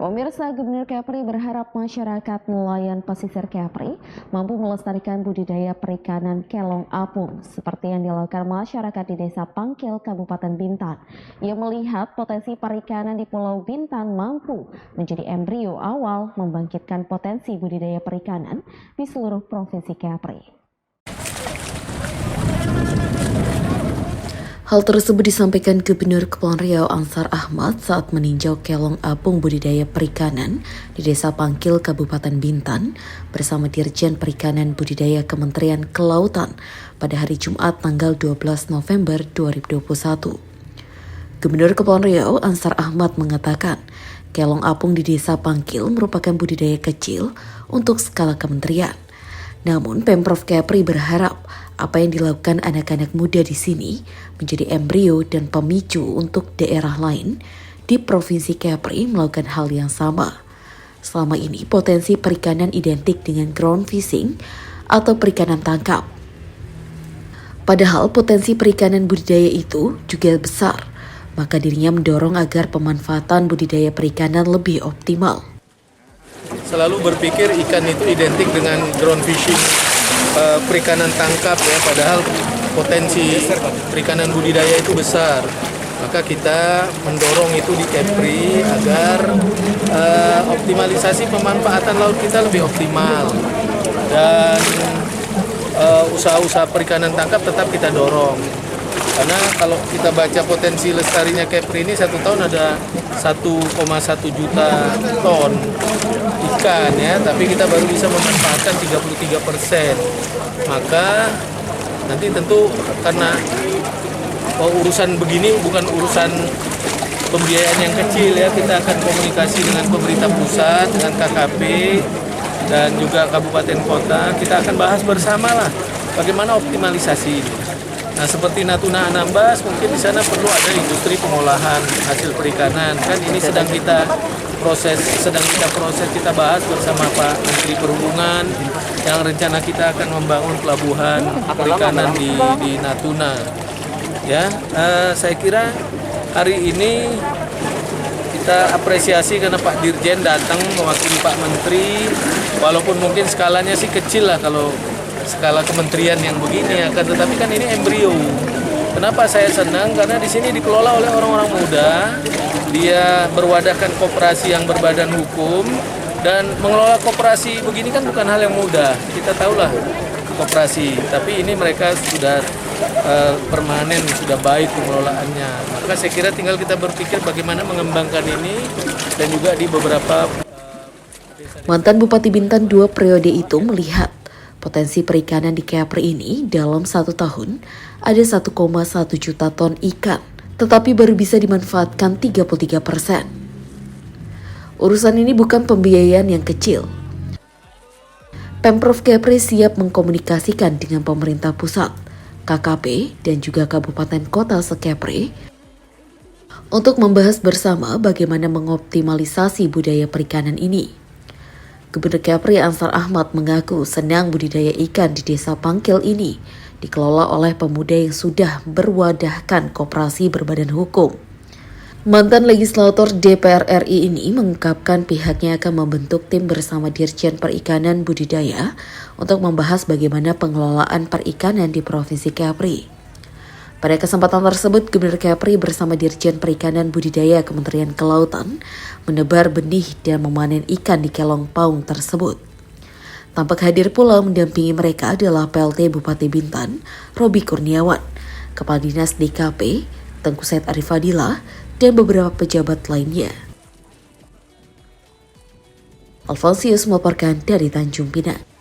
Pemirsa, Gubernur Kepri berharap masyarakat nelayan pesisir Kepri mampu melestarikan budidaya perikanan kelong apung seperti yang dilakukan masyarakat di Desa Pangkil, Kabupaten Bintan. Ia melihat potensi perikanan di Pulau Bintan mampu menjadi embrio awal membangkitkan potensi budidaya perikanan di seluruh provinsi Kepri. Hal tersebut disampaikan Gubernur Kepulauan Riau Ansar Ahmad saat meninjau kelong apung budidaya perikanan di Desa Pangkil, Kabupaten Bintan bersama Dirjen Perikanan Budidaya Kementerian Kelautan pada hari Jumat tanggal 12 November 2021. Gubernur Kepulauan Riau Ansar Ahmad mengatakan kelong apung di Desa Pangkil merupakan budidaya kecil untuk skala kementerian. Namun Pemprov Kepri berharap apa yang dilakukan anak-anak muda di sini menjadi embrio dan pemicu untuk daerah lain di Provinsi Kepri melakukan hal yang sama. Selama ini potensi perikanan identik dengan ground fishing atau perikanan tangkap. Padahal potensi perikanan budidaya itu juga besar, maka dirinya mendorong agar pemanfaatan budidaya perikanan lebih optimal. Selalu berpikir ikan itu identik dengan ground fishing, perikanan tangkap ya, padahal potensi perikanan budidaya itu besar. Maka kita mendorong itu di Kepri agar optimalisasi pemanfaatan laut kita lebih optimal. Dan usaha-usaha perikanan tangkap tetap kita dorong. Karena kalau kita baca potensi lestarinya Kepri ini satu tahun ada 1,1 juta ton ikan ya, tapi kita baru bisa memanfaatkan 33%. Maka nanti tentu karena urusan begini bukan urusan pembiayaan yang kecil ya, kita akan komunikasi dengan pemerintah pusat, dengan KKP dan juga kabupaten kota, kita akan bahas bersama lah bagaimana optimalisasi ini. Nah, seperti Natuna Anambas, mungkin di sana perlu ada industri pengolahan hasil perikanan. Kan ini sedang kita proses, kita bahas bersama Pak Menteri Perhubungan yang rencana kita akan membangun pelabuhan perikanan di Natuna. Ya, saya kira hari ini kita apresiasi karena Pak Dirjen datang mewakili Pak Menteri, walaupun mungkin skalanya sih kecil lah kalau skala kementerian yang begini, akan tetapi kan ini embrio. Kenapa saya senang? Karena di sini dikelola oleh orang-orang muda. Dia berwadahkan koperasi yang berbadan hukum, dan mengelola koperasi begini kan bukan hal yang mudah. Kita tahulah koperasi, tapi ini mereka sudah permanen, sudah baik pengelolaannya. Maka saya kira tinggal kita berpikir bagaimana mengembangkan ini dan juga di beberapa Mantan Bupati Bintan 2 periode itu melihat potensi perikanan di Kepri ini dalam 1 tahun ada 1,1 juta ton ikan, tetapi baru bisa dimanfaatkan 33%. Urusan ini bukan pembiayaan yang kecil. Pemprov Kepri siap mengkomunikasikan dengan pemerintah pusat, KKP, dan juga kabupaten kota se-Kepri untuk membahas bersama bagaimana mengoptimalisasi budaya perikanan ini. Gubernur Kepri Ansar Ahmad mengaku senang budidaya ikan di Desa Pangkil ini dikelola oleh pemuda yang sudah berwadahkan koperasi berbadan hukum. Mantan legislator DPR RI ini mengungkapkan pihaknya akan membentuk tim bersama Dirjen Perikanan Budidaya untuk membahas bagaimana pengelolaan perikanan di Provinsi Kepri. Pada kesempatan tersebut, Gubernur Kepri bersama Dirjen Perikanan Budidaya Kementerian Kelautan menebar benih dan memanen ikan di kelong paung tersebut. Tampak hadir pula mendampingi mereka adalah PLT Bupati Bintan, Robi Kurniawan, Kepala Dinas DKP, Tengku Said Arif Fadilah, dan beberapa pejabat lainnya. Alfonsius melaporkan dari Tanjung Pinang.